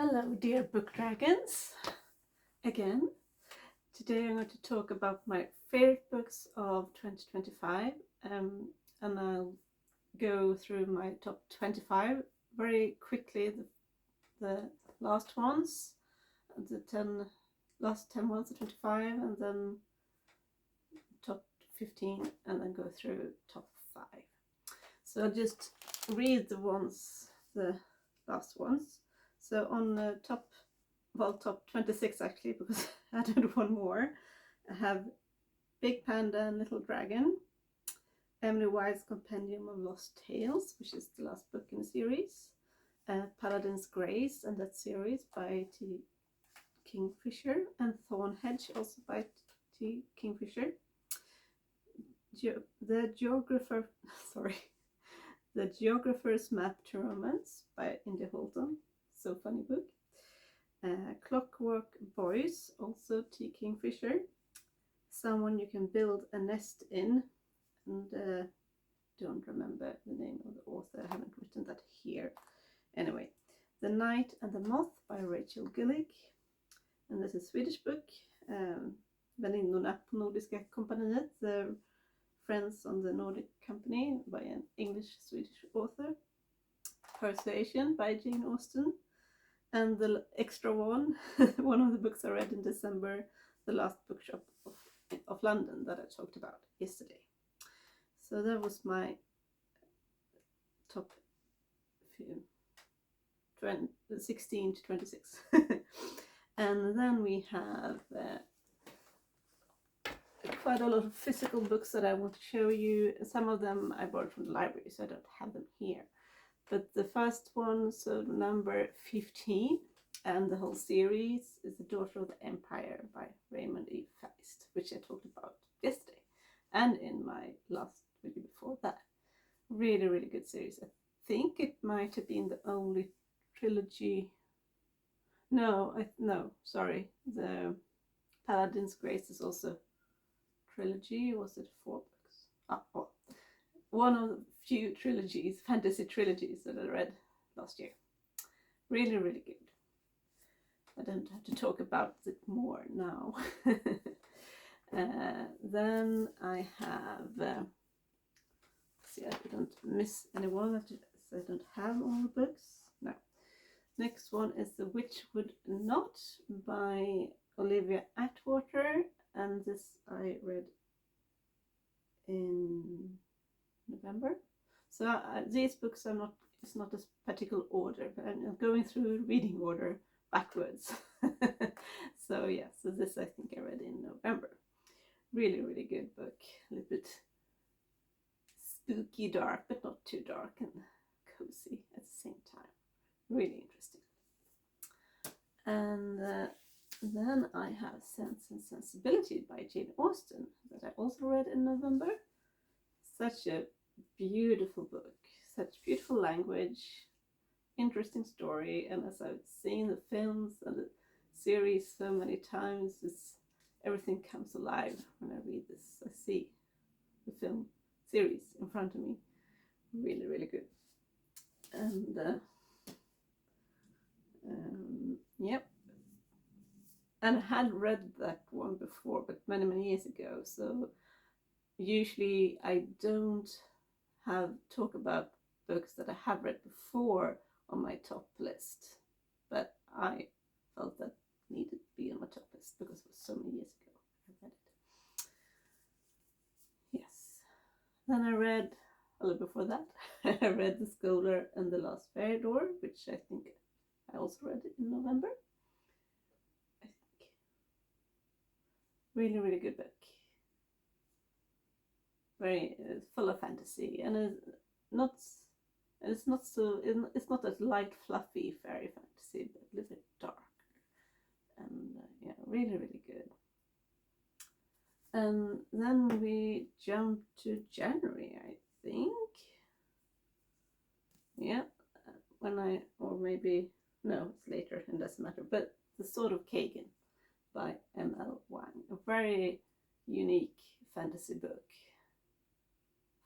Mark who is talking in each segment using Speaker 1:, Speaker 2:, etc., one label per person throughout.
Speaker 1: Hello, dear book dragons. Again, today I'm going to talk about my favorite books of 2025, and I'll go through my top 25 very quickly. The last ones, the last 10 ones, the 25, and then top 15, and then go through top 5. So I'll just read the last ones. So on the top 26 actually, because I added one more. I have Big Panda and Little Dragon, Emily White's Compendium of Lost Tales, which is the last book in the series, Paladin's Grace and that series by T. Kingfisher, and Thornhedge also by T. Kingfisher. The Geographer's Map to Romance by India Holton, so funny book. Clockwork Boys, also T. Kingfisher. Someone You Can Build a Nest In, and don't remember the name of the author, I haven't written that here. Anyway, The Knight and the Moth by Rachel Gillig, and this is a Swedish book. Väninnorna på Nordiska kompaniet, The Friends on the Nordic Company by an English-Swedish author. Persuasion by Jane Austen. And the extra one, one of the books I read in December, The Last Bookshop of London, that I talked about yesterday. So that was my top 16 to 26. And then we have quite a lot of physical books that I want to show you. Some of them I borrowed from the library, so I don't have them here. But the first one, so number 15, and the whole series is The Daughter of the Empire by Raymond E. Feist, which I talked about yesterday and in my last video before that. Really, really good series. I think it might have been the only trilogy. No, sorry. The Paladin's Grace is also trilogy. Was it 4 books? One of the few trilogies, fantasy trilogies that I read last year. Really, really good. I don't have to talk about it more now. Then I have, see, I don't miss anyone, so I don't have all the books. No. Next one is The Witch Would Not by Olivia Atwater, and this I read in November. So these books are not, it's not a particular order, but I'm going through reading order backwards. So yeah, so this I think I read in November. Really, really good book. A little bit spooky dark, but not too dark, and cozy at the same time. Really interesting. And then I have Sense and Sensibility by Jane Austen that I also read in November. Such a beautiful book, such beautiful language, interesting story, and as I've seen the films and the series so many times, everything comes alive when I read this. I see the film series in front of me. Really, really good. And yep. And I had read that one before, but many, many years ago. So usually I don't talk about books that I have read before on my top list, but I felt that needed to be on my top list because it was so many years ago I read it. Yes. Then I read, a little before that, I read The Scholar and the Last Fairy Door, which I think I also read in November. I think. Really, really good book. Very full of fantasy, and it's not as light, fluffy fairy fantasy, but a little bit darker. And yeah, really, really good. And then we jump to January, I think. Yeah, or maybe, no, it's later, it doesn't matter. But The Sword of Kagan by M.L. Wang, a very unique fantasy book,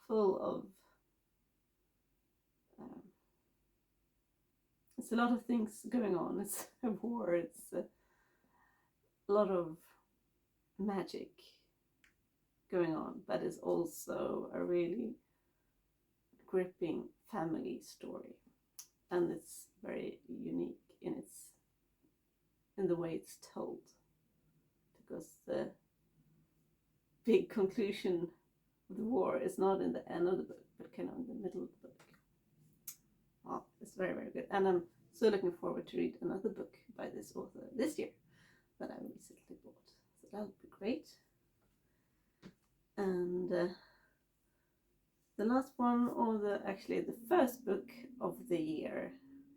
Speaker 1: full of it's a lot of things going on. It's a war, it's a lot of magic going on, but it's also a really gripping family story, and it's very unique in the way it's told, because the big conclusion of the war is not in the end of the book, but kind of in the middle of the book. Well, it's very, very good, and I'm so looking forward to read another book by this author this year that I recently bought, so that'll be great. And the last one, or actually the first book of the year,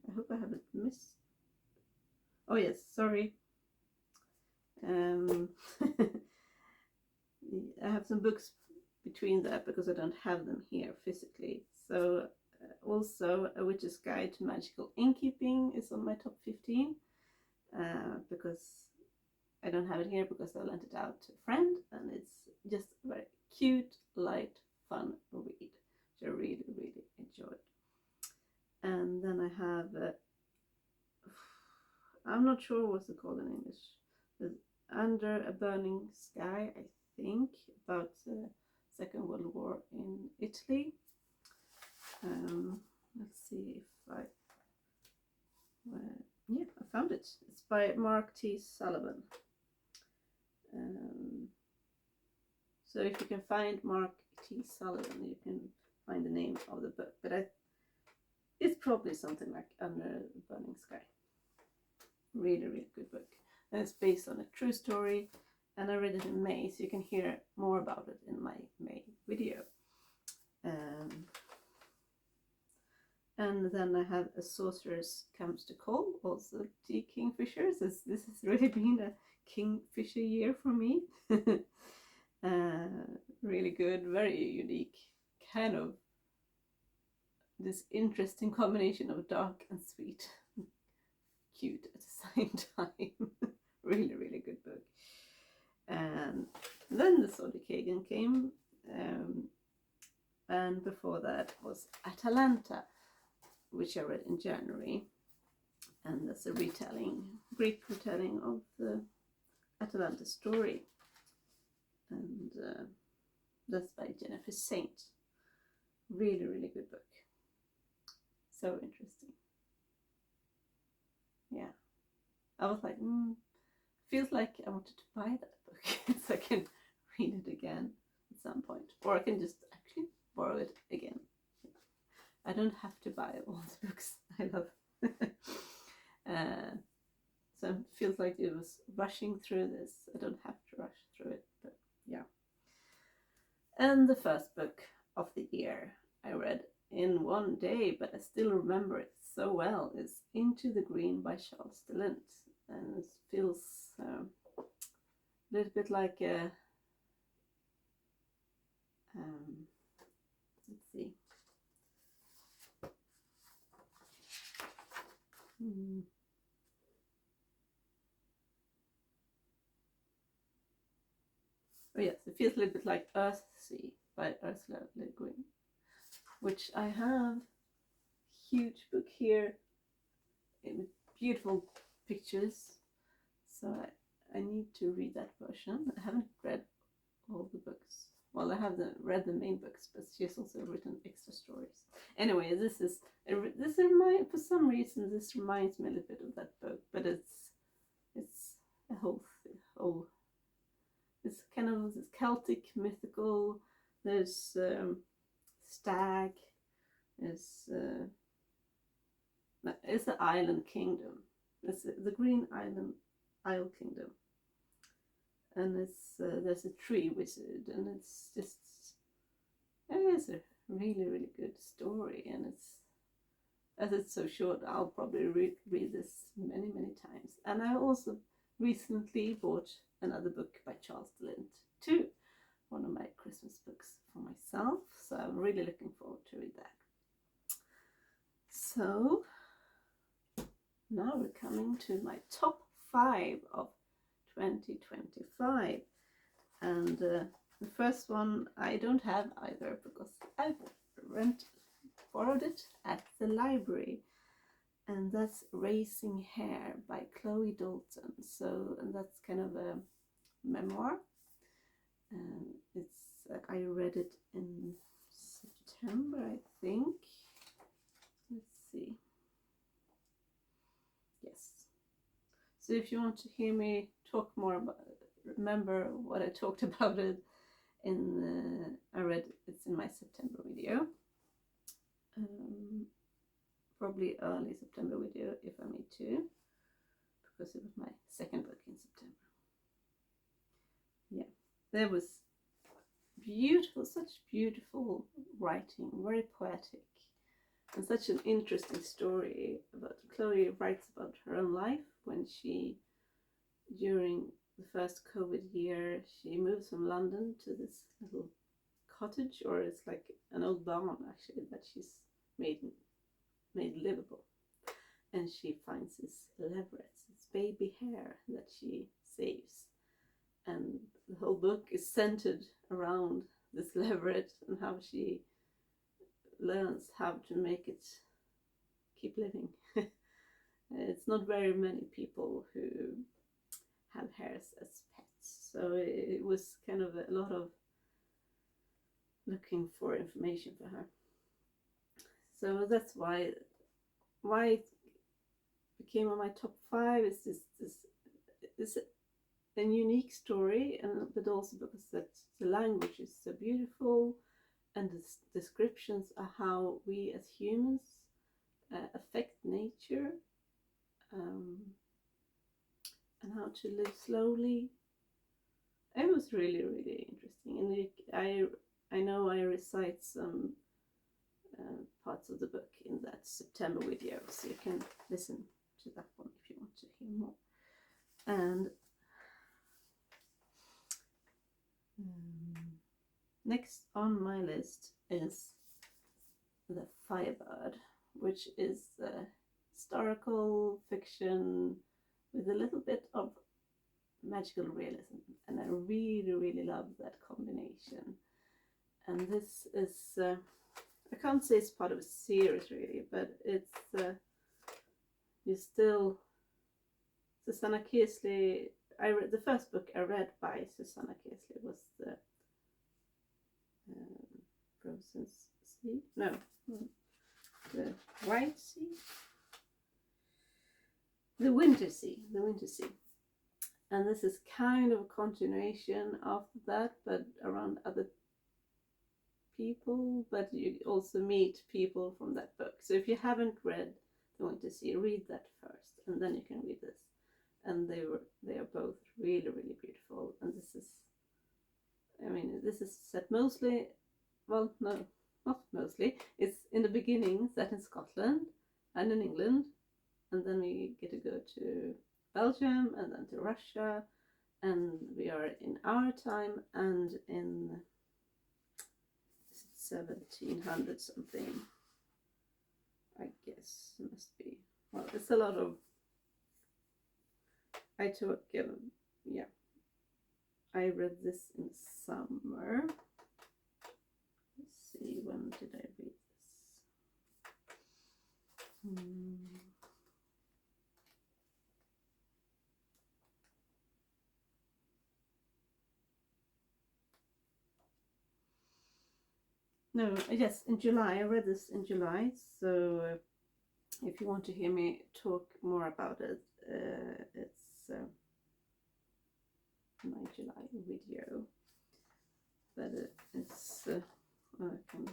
Speaker 1: I hope I haven't missed. Oh yes, sorry. I have some books between that because I don't have them here physically. So also A Witch's Guide to Magical Innkeeping is on my top 15 because I don't have it here because I lent it out to a friend, and it's just a very cute, light, fun read, which I really, really enjoyed. And then I have, I'm not sure what's it called in English, Under a Burning Sky, I think, about the Second World War in Italy. Let's see if I, yeah, I found it. It's by Mark T. Sullivan. So if you can find Mark T. Sullivan, you can find the name of the book. But it's probably something like Under the Burning Sky. Really, really good book. And it's based on a true story. And I read it in May, so you can hear more about it in my May video. And then I have A Sorceress Comes to Call, also T. Kingfisher. So this has really been a Kingfisher year for me. Really good, very unique, kind of this interesting combination of dark and sweet, cute at the same time. Really, really good book. And then The Zodiac Kagan came, and before that was Atalanta, which I read in January, and that's a Greek retelling of the Atalanta story, and that's by Jennifer Saint. Really, really good book. So interesting. Yeah, I was like, feels like I wanted to buy that book so I can read it again at some point, or I can just actually borrow it again. I don't have to buy all the books I love. So it feels like it was rushing through this. I don't have to rush through it, but yeah. And the first book of the year I read in one day, but I still remember it so well, is Into the Green by Charles DeLint. And it feels a little bit like a, let's see. Oh yes, it feels a little bit like Earthsea by Ursula Le Guin, which I have. Huge book here with beautiful pictures, so I need to read that version. I haven't read all the books. Well, I have read the main books, but she's also written extra stories. Anyway, for some reason this reminds me a little bit of that book, but it's a whole it's kind of this Celtic mythical. There's stag. It's the Island Kingdom. It's the Green Isle Kingdom, and there's a tree wizard, and it's a really, really good story. And as it's so short, I'll probably read this many, many times. And I also recently bought another book by Charles DeLint too, one of my Christmas books for myself. So I'm really looking forward to read that. So now we're coming to my top 5 of 2025, and the first one I don't have either because I borrowed it at the library, and that's Raising Hair by Chloe Dalton. So, and that's kind of a memoir. It's I read it in September, I think. Let's see. Yes. So if you want to hear me talk more about, remember what I talked about it in, I read it's in my September video. Probably early September video if I need to, because it was my second book in September. Yeah, there was beautiful, such beautiful writing, very poetic, and such an interesting story. About Chloe writes about her own life when she, during the first COVID year, she moves from London to this little cottage, or it's like an old barn actually, that she's made livable, and she finds this leveret, this baby hair that she saves, and the whole book is centered around this leveret and how she learns how to make it keep living. It's not very many people who have hares as pets, so it was kind of a lot of looking for information for her. So that's why it became on my top 5. Is this a unique story, and but also because that the language is so beautiful, and the descriptions are how we as humans affect nature, and how to live slowly. It was really, really interesting, and I know I recite some parts of the book in that September video, so you can listen to that one if you want to hear more. And next on my list is The Firebird, which is historical fiction with a little bit of magical realism, and I really, really love that combination. And this is I can't say it's part of a series really, but it's you still, Susanna Kearsley. I read the first book I read by Susanna Kearsley was the Frozen Sea. No, the White Sea. The Winter Sea. The Winter Sea. And this is kind of a continuation of that, but around other people. But you also meet people from that book. So if you haven't read The Winter Sea, read that first, and then you can read this. And they are both really, really beautiful. And this is, I mean, this is set mostly, well, no, not mostly. It's in the beginning set in Scotland and in England, and then we get to go to Belgium and then to Russia, and we are in our time and in 1700 something, I guess it must be. Well, it's a lot of, I took, yeah, I read this in summer. Let's see, when did I read this? No, yes, in July. I read this in July. So if you want to hear me talk more about it, it's my July video. But it's I can.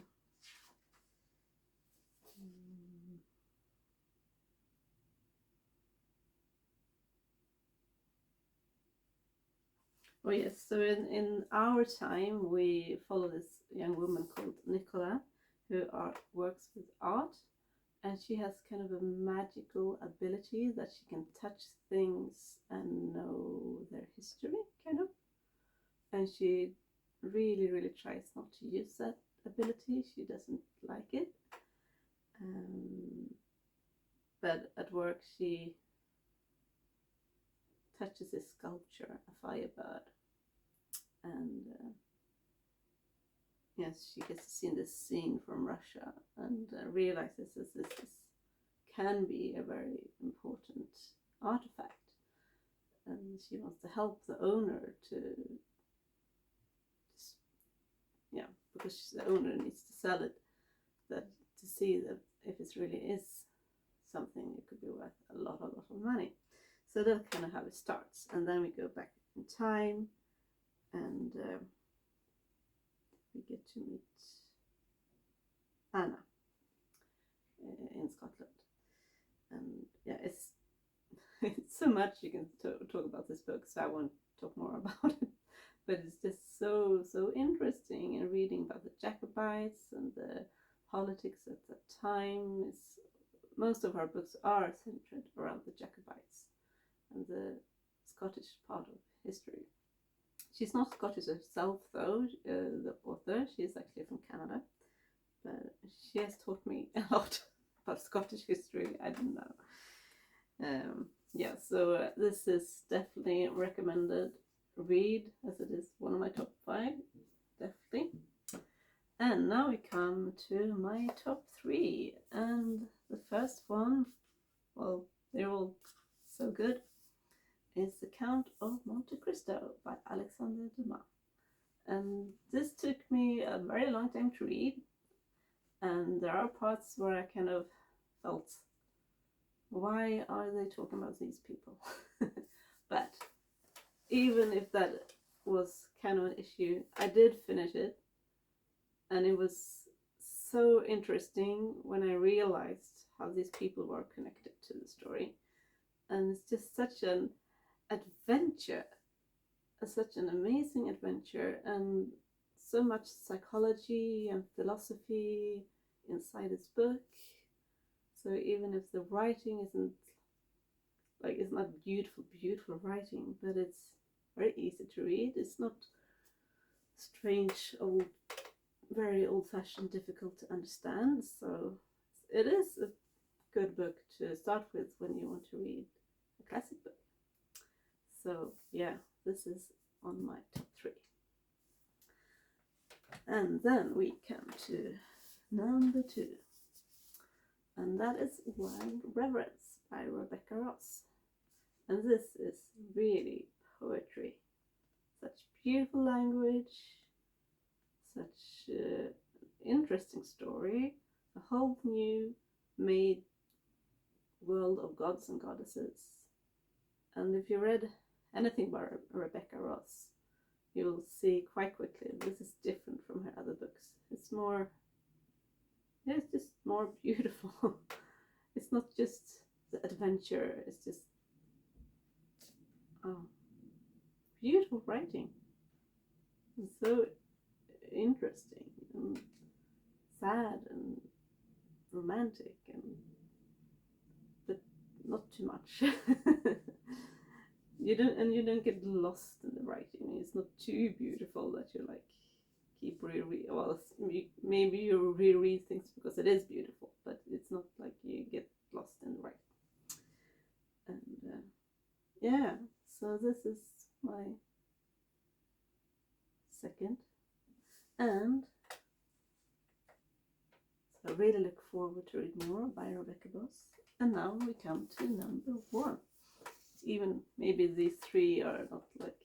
Speaker 1: Oh yes, so in our time we follow this young woman called Nicola, who works with art, and she has kind of a magical ability that she can touch things and know their history, kind of. And she really, really tries not to use that ability. She doesn't like it. But at work she touches this sculpture, a firebird, and yes, she gets to see this scene from Russia and realizes this is can be a very important artifact, and she wants to help the owner to, yeah, because the owner needs to sell it, that to see that if it really is something, it could be worth a lot of money. So that's kind of how it starts, and then we go back in time, and we get to meet Anna in Scotland. And yeah, it's so much you can talk about this book, so I won't talk more about it. But it's just so interesting, and reading about the Jacobites and the politics at the time. Most of her books are centered around the Jacobites and the Scottish part of history. She's not Scottish herself, though, the author. She is actually from Canada. But she has taught me a lot about Scottish history. I didn't know. Yeah, so this is definitely recommended read, as it is one of my top 5, definitely. And now we come to my top 3, and the first one, well, they're all so good, is The Count of Monte Cristo by Alexander Dumas. And this took me a very long time to read, and there are parts where I kind of felt, why are they talking about these people? But even if that was kind of an issue, I did finish it, and it was so interesting when I realized how these people were connected to the story. And it's just such an adventure, such an amazing adventure, and so much psychology and philosophy inside this book. So even if the writing isn't like, it's not beautiful writing, but it's very easy to read. It's not strange, very old-fashioned, difficult to understand. So it is a good book to start with when you want to read a classic book. So yeah, this is on my top 3. And then we come to number 2, and that is Wild Reverence by Rebecca Ross. And this is really poetry. Such beautiful language, such interesting story, a whole new made world of gods and goddesses. And if you read anything by Rebecca Ross, you'll see quite quickly this is different from her other books. It's more, yeah, it's just more beautiful. It's not just the adventure, it's just beautiful writing. It's so interesting and sad and romantic, but not too much. You don't get lost in the writing. It's not too beautiful that you like keep maybe you reread things because it is beautiful, but it's not like you get lost in the writing. And yeah, so this is my second, and so I really look forward to read more by Rebecca Ross. And now we come to number 1. Even maybe these 3 are not like,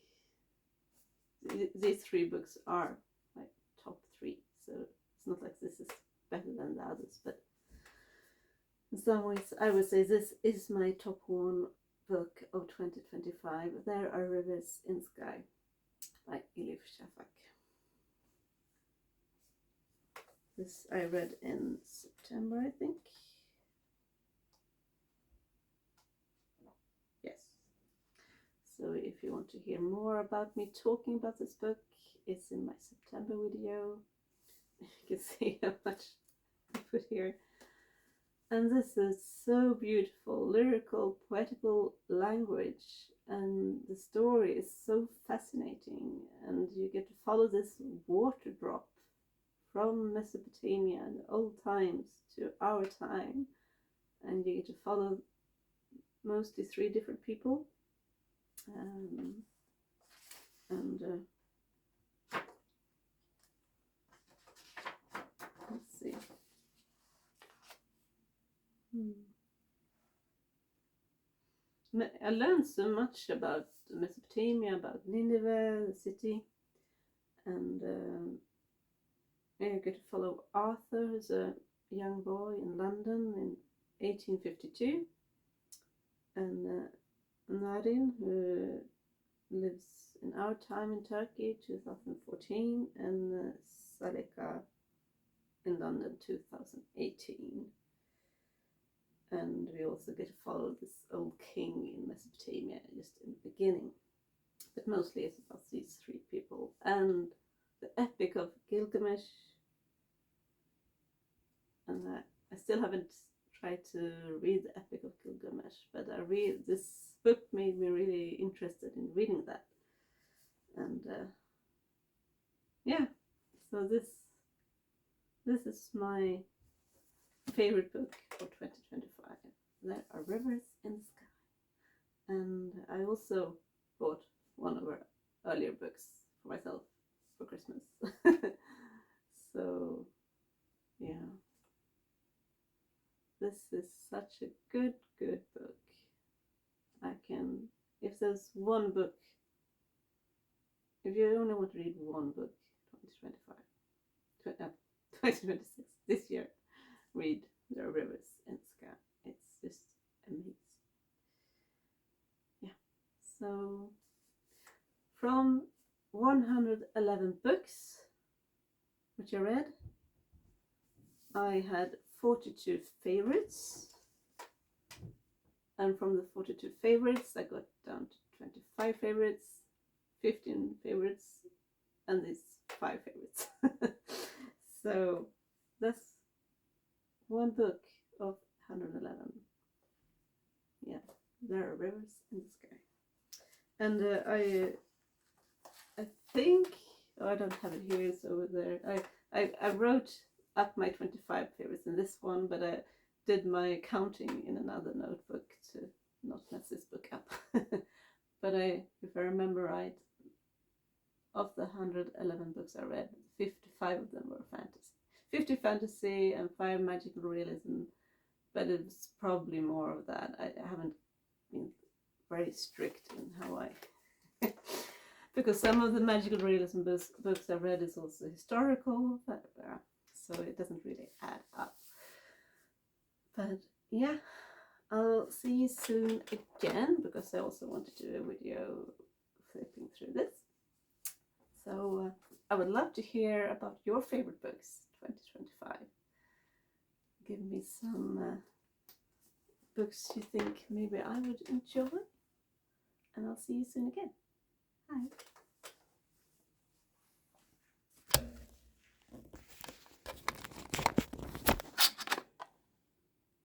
Speaker 1: these 3 books are my top 3, so it's not like this is better than the others, but in some ways I would say this is my top 1 book of 2025. There Are Rivers in Sky by Elif Shafak. This I read in September, I think. Yes. So if you want to hear more about me talking about this book, it's in my September video. You can see how much I put here. And this is so beautiful, lyrical, poetical language, and the story is so fascinating, and you get to follow this water drop from Mesopotamia in the old times to our time, and you get to follow mostly 3 different people. Let's see. I learned so much about Mesopotamia, about Nineveh, the city, and I get to follow Arthur, who's a young boy in London in 1852, and Narin, who lives in our time in Turkey, 2014, and Salika in London, 2018. And we also get to follow this old king in Mesopotamia just in the beginning. But mostly it's about these three people. And the Epic of Gilgamesh. And I still haven't tried to read the Epic of Gilgamesh, but this book made me really interested in reading that. And yeah, so this is my favorite book for 2025. There Are Rivers in the Sky. And I also bought one of her earlier books for myself for Christmas. So yeah, this is such a good book. If there's one book, if you only want to read one book 2026 this year, read There Are Rivers in the Sky. It's just amazing. Yeah, so from 111 books which I read, I had 42 favorites, and from the 42 favorites I got down to 25 favorites, 15 favorites, and these 5 favorites. So that's one book of 111. Yeah, There Are Rivers in the Sky. And I think, I don't have it here, it's over there. I wrote up my 25 favorites in this one, but I did my counting in another notebook to not mess this book up. But if I remember right, of the 111 books I read, 55 of them were fantasy. 50 fantasy and 5 magical realism, but it's probably more of that. I haven't been very strict in how I... because some of the magical realism books I read is also historical, but, so it doesn't really add up. But yeah, I'll see you soon again, because I also want to do a video flipping through this. So I would love to hear about your favorite books 2025. Give me some books you think maybe I would enjoy, and I'll see you soon again. Bye.